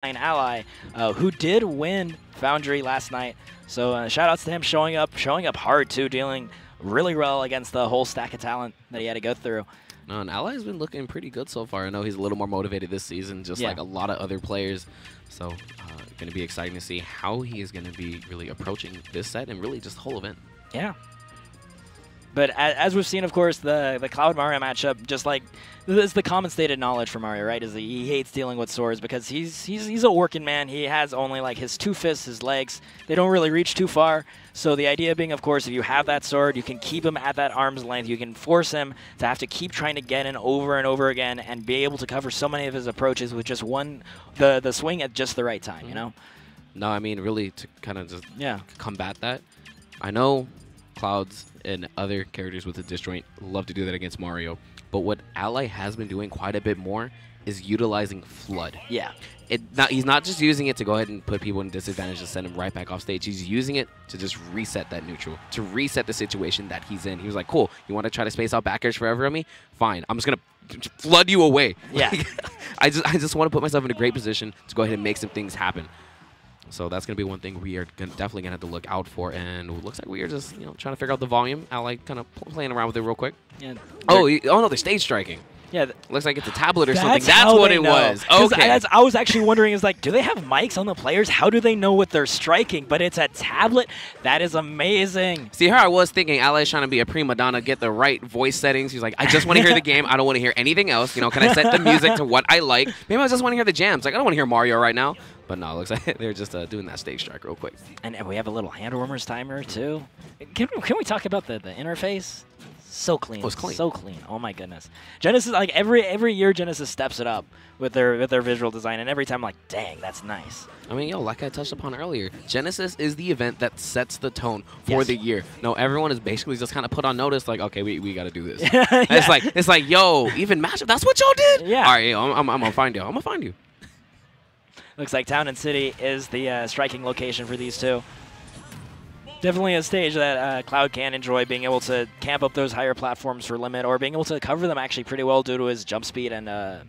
ally, who did win Foundry last night. So shout outs to him showing up hard too, dealing really well against the whole stack of talent that he had to go through. No, and Ally has been looking pretty good so far. I know he's a little more motivated this season, just like a lot of other players. So going to be exciting to see how he is going to be really approaching this set and really just the whole event. Yeah. But as we've seen, of course, the Cloud Mario matchup, just like it's the common stated knowledge for Mario, right? Is he hates dealing with swords because he's a working man. He has only like his two fists, his legs. They don't really reach too far. So the idea being, of course, if you have that sword, you can keep him at that arm's length. You can force him to have to keep trying to get in over and over again and be able to cover so many of his approaches with just the swing at just the right time. You know? No, I mean really to kind of just combat that. I know Clouds and other characters with the disjoint love to do that against Mario, but what Ally has been doing quite a bit more is utilizing Flood. Yeah. He's not just using it to go ahead and put people in disadvantage and send him right back off stage. He's using it to just reset that neutral, to reset the situation that he's in. He was like, cool, you want to try to space out back airs forever on me? Fine, I'm just going to flood you away. Yeah. I just want to put myself in a great position to go ahead and make some things happen. So that's going to be one thing we are definitely going to have to look out for. And it looks like we are just trying to figure out the volume. Ally kind of playing around with it real quick. Yeah. Oh no, they're stage striking. Yeah, looks like it's a tablet or something. That's what it was. Okay. I was actually wondering, is like, do they have mics on the players? How do they know what they're striking? But it's a tablet. That is amazing. See, here I was thinking Ally's trying to be a prima donna, get the right voice settings. He's like, I just want to hear the game. I don't want to hear anything else. Can I set the music to what I like? Maybe I just want to hear the jams. Like, I don't want to hear Mario right now. But no, it looks like they're just doing that stage strike real quick. And we have a little hand warmers timer too. Can we talk about the interface? So clean. Oh, it's clean. So clean. Oh my goodness. Genesis, like every year Genesis steps it up with their visual design, and every time I'm like, dang, that's nice. I mean, like I touched upon earlier, Genesis is the event that sets the tone for the year. No, everyone is basically just kind of put on notice, like, okay, we got to do this. It's like, yo, even matchup, that's what y'all did? Yeah. All right, I'm gonna find you. I'm gonna find you. Looks like Town and City is the striking location for these two. Definitely a stage that Cloud can enjoy, being able to camp up those higher platforms for limit, or being able to cover them actually pretty well due to his jump speed and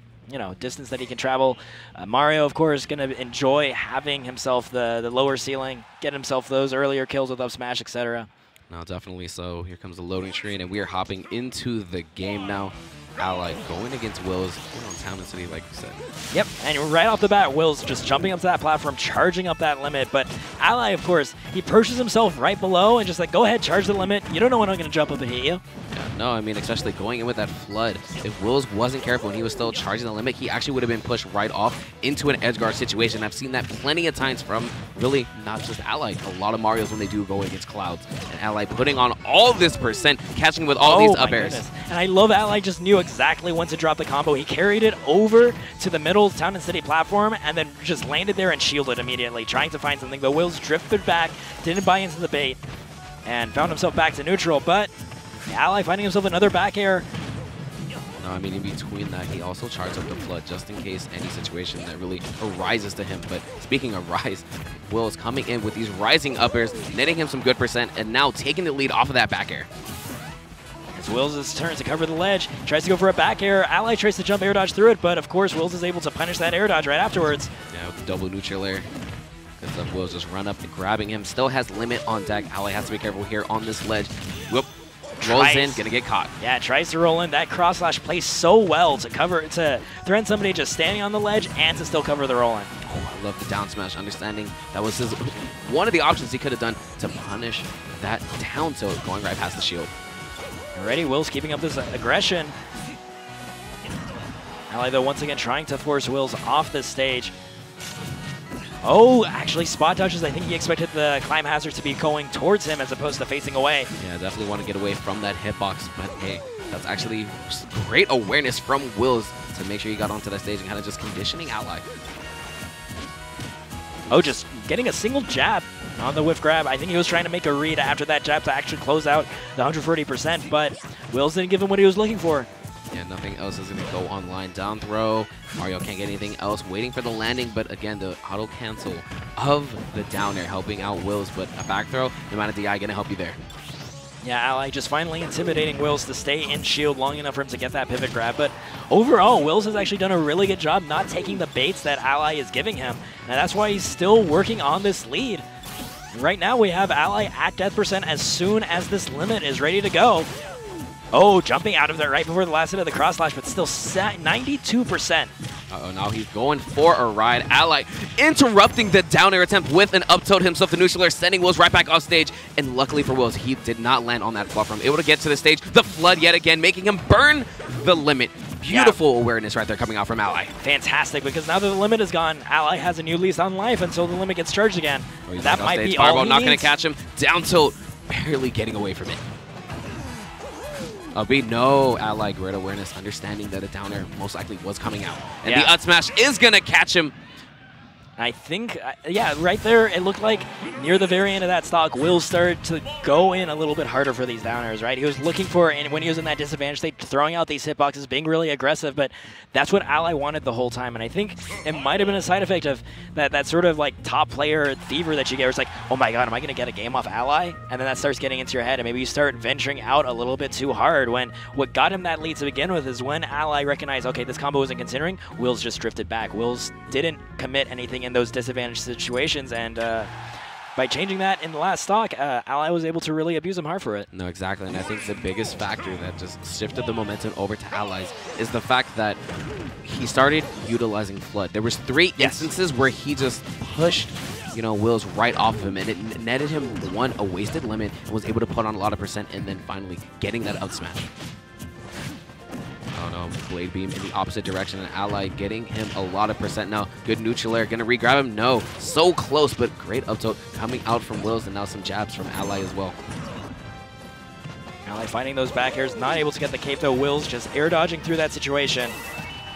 distance that he can travel. Mario, of course, going to enjoy having himself the lower ceiling, get himself those earlier kills with up smash, etc. No, definitely so. Here comes the loading screen, and we are hopping into the game now. Ally going against Willz on Town and City, like you said. Yep, and right off the bat, Willz just jumping up to that platform, charging up that limit. But Ally, of course, he perches himself right below and just like, go ahead, charge the limit. You don't know when I'm going to jump up and hit you. Yeah, no, I mean, especially going in with that flood. If Willz wasn't careful and he was still charging the limit, he actually would have been pushed right off into an edge guard situation. I've seen that plenty of times from really not just Ally. A lot of Marios when they do go against Clouds. And Ally putting on all this percent, catching with all these up airs. And I love Ally just knew exactly when to drop the combo. He carried it over to the middle Town and City platform and then just landed there and shielded immediately, trying to find something. But Willz drifted back, didn't buy into the bait, and found himself back to neutral. But Ally finding himself another back air. No, I mean, in between that, he also charged up the flood just in case any situation that really arises to him. But speaking of rise, Willz coming in with these rising up airs, netting him some good percent, and now taking the lead off of that back air. It's Willz' turn to cover the ledge. Tries to go for a back air. Ally tries to jump air dodge through it, but of course Willz is able to punish that air dodge right afterwards. Yeah, with the double neutral air. Good stuff. Willz just run up and grabbing him. Still has limit on deck. Ally has to be careful here on this ledge. Whoop. Rolls in, gonna get caught. Yeah, tries to roll in. That cross slash plays so well to threaten somebody just standing on the ledge and to still cover the roll in. Oh, I love the down smash, understanding that was one of the options he could have done to punish that down tilt going right past the shield. Already, Willz keeping up this aggression. Ally, though, once again trying to force Willz off the stage. Oh, actually, spot dodges. I think he expected the climb hazard to be going towards him as opposed to facing away. Yeah, definitely want to get away from that hitbox, but hey, that's actually great awareness from Willz to make sure he got onto that stage and kind of just conditioning Ally. Oh, just getting a single jab on the whiff grab. I think he was trying to make a read after that jab to actually close out the 140%, but Willz didn't give him what he was looking for. Yeah, nothing else is going to go online. Down throw. Mario can't get anything else. Waiting for the landing, but again, the auto cancel of the down air helping out Willz, but a back throw, no amount of DI going to help you there. Yeah, Ally just finally intimidating Willz to stay in shield long enough for him to get that pivot grab. But overall, Willz has actually done a really good job not taking the baits that Ally is giving him. And that's why he's still working on this lead. Right now, we have Ally at death percent as soon as this limit is ready to go. Oh, jumping out of there right before the last hit of the cross slash, but still 92%. Uh-oh, now he's going for a ride. Ally interrupting the down air attempt with an up tilt himself. The neutral air sending Willz right back off stage. And luckily for Willz, he did not land on that platform. Able to get to the stage. The flood yet again, making him burn the limit. Beautiful awareness right there coming out from Ally. Fantastic, because now that the limit is gone, Ally has a new lease on life until the limit gets charged again. Oh, that might be Fireball all he not needs. going to catch him. Down tilt, barely getting away from it. B, no Ally great awareness, understanding that a down air most likely was coming out. And the up smash is going to catch him. I think, yeah, right there, it looked like near the very end of that stock, Willz started to go in a little bit harder for these down airs, right? He was looking for, and when he was in that disadvantage state, throwing out these hitboxes, being really aggressive, but that's what Ally wanted the whole time. And I think it might have been a side effect of that sort of like top player fever that you get, where it's like, oh my god, am I going to get a game off Ally? And then that starts getting into your head, and maybe you start venturing out a little bit too hard, when what got him that lead to begin with is when Ally recognized, okay, this combo wasn't considering, Willz just drifted back. Willz didn't commit anything in those disadvantaged situations, and by changing that in the last stock, Ally was able to really abuse him hard for it. No, exactly, and I think the biggest factor that just shifted the momentum over to Allies is the fact that he started utilizing Flood. There was 3 instances where he just pushed, you know, Willz right off of him, and it netted him a wasted limit, and was able to put on a lot of percent, and then finally getting that up smash. Oh no, Blade Beam in the opposite direction, and Ally getting him a lot of percent now. Good neutral air, gonna re-grab him? No, so close, but great up tilt coming out from Willz, and now some jabs from Ally as well. Ally finding those back airs, not able to get the cape though. Willz just air dodging through that situation.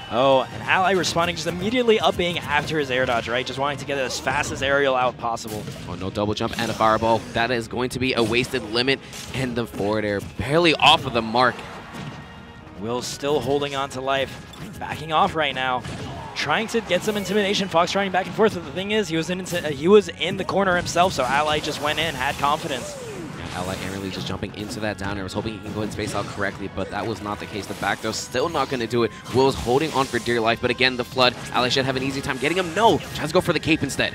Oh, and Ally responding just immediately upping after his air dodge, right? Just wanting to get it as fast as aerial out possible. Oh, no double jump and a fireball. That is going to be a wasted limit, and the forward air barely off of the mark. Willz still holding on to life, backing off right now, trying to get some intimidation. Fox trying back and forth, but the thing is, he was in the corner himself, so Ally just went in, had confidence. Yeah, Ally errantly just jumping into that down air. I was hoping he can go and space out correctly, but that was not the case. The back throw still not going to do it. Willz holding on for dear life, but again, the flood. Ally should have an easy time getting him. No, tries to go for the cape instead.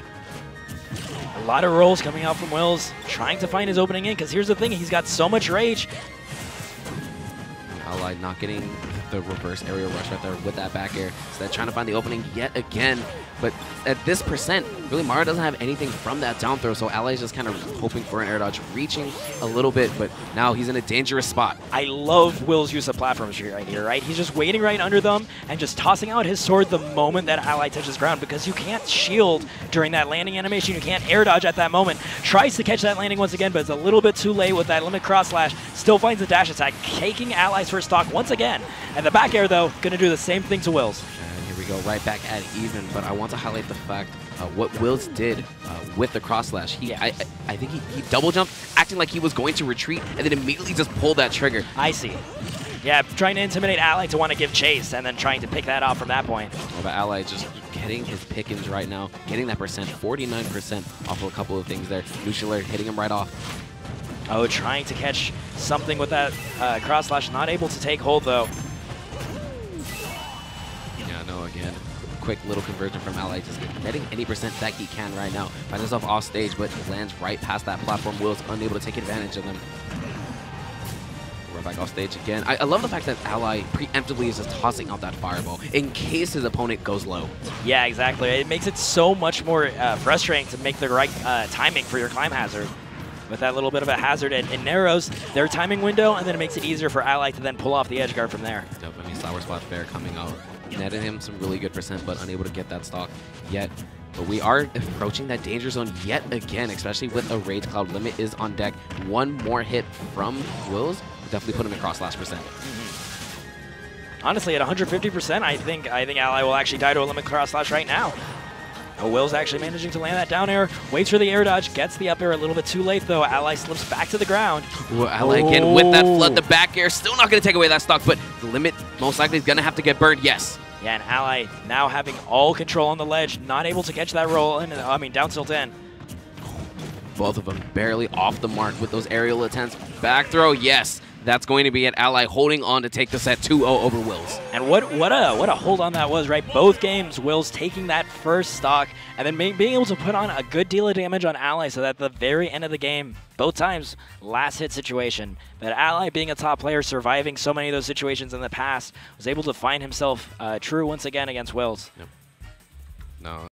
A lot of rolls coming out from Willz, trying to find his opening in, because here's the thing, he's got so much rage. Ally not getting the reverse aerial rush right there with that back air. So they're trying to find the opening yet again. But at this percent, really Mario doesn't have anything from that down throw, so Ally's just kind of hoping for an air dodge, reaching a little bit, but now he's in a dangerous spot. I love Will's use of platforms right here, right? He's just waiting right under them and just tossing out his sword the moment that Ally touches ground, because you can't shield during that landing animation, you can't air dodge at that moment. Tries to catch that landing once again, but it's a little bit too late with that limit cross slash. Still finds the dash attack, taking Ally's first stock once again. And the back air, though, going to do the same thing to Will's. We go right back at even, but I want to highlight the fact what Willz did with the cross slash. I think he double jumped, acting like he was going to retreat, and then immediately just pulled that trigger. I see. Yeah, trying to intimidate Ally to want to give chase, and then trying to pick that off from that point. Well, but Ally just getting his pickings right now, getting that percent, 49% off of a couple of things there. Neutral air hitting him right off. Oh, trying to catch something with that cross slash, not able to take hold though. Again, quick little conversion from Ally, just getting any percent that he can right now. Finds himself off stage, but lands right past that platform. Will's unable to take advantage of them. We're back off stage again. I love the fact that Ally preemptively is just tossing out that fireball in case his opponent goes low. Yeah, exactly. It makes it so much more frustrating to make the right timing for your climb hazard. With that little bit of a hazard, it narrows their timing window, and then it makes it easier for Ally to then pull off the edge guard from there. Yep, I mean, Sour Spot Fair coming out. Netted him some really good percent, but unable to get that stock yet. But we are approaching that danger zone yet again, especially with a Rage Cloud. Limit is on deck. One more hit from Willz definitely put him across last percent. Honestly, at 150%, I think Ally will actually die to a limit cross slash right now. Oh, Will's actually managing to land that down air, waits for the air dodge, gets the up air a little bit too late though. Ally slips back to the ground. Ooh, Ally again with that flood, the back air, still not going to take away that stock, but the limit most likely is going to have to get burned, yes. Yeah, and Ally now having all control on the ledge, not able to catch that roll in, I mean down tilt in. Both of them barely off the mark with those aerial attempts. Back throw, yes. That's going to be an Ally holding on to take the set 2-0 over Willz. And what a hold on that was, right? Both games, Willz taking that first stock and then being able to put on a good deal of damage on Ally so that at the very end of the game, both times, last hit situation. But Ally, being a top player, surviving so many of those situations in the past, was able to find himself true once again against Willz. Yep. No.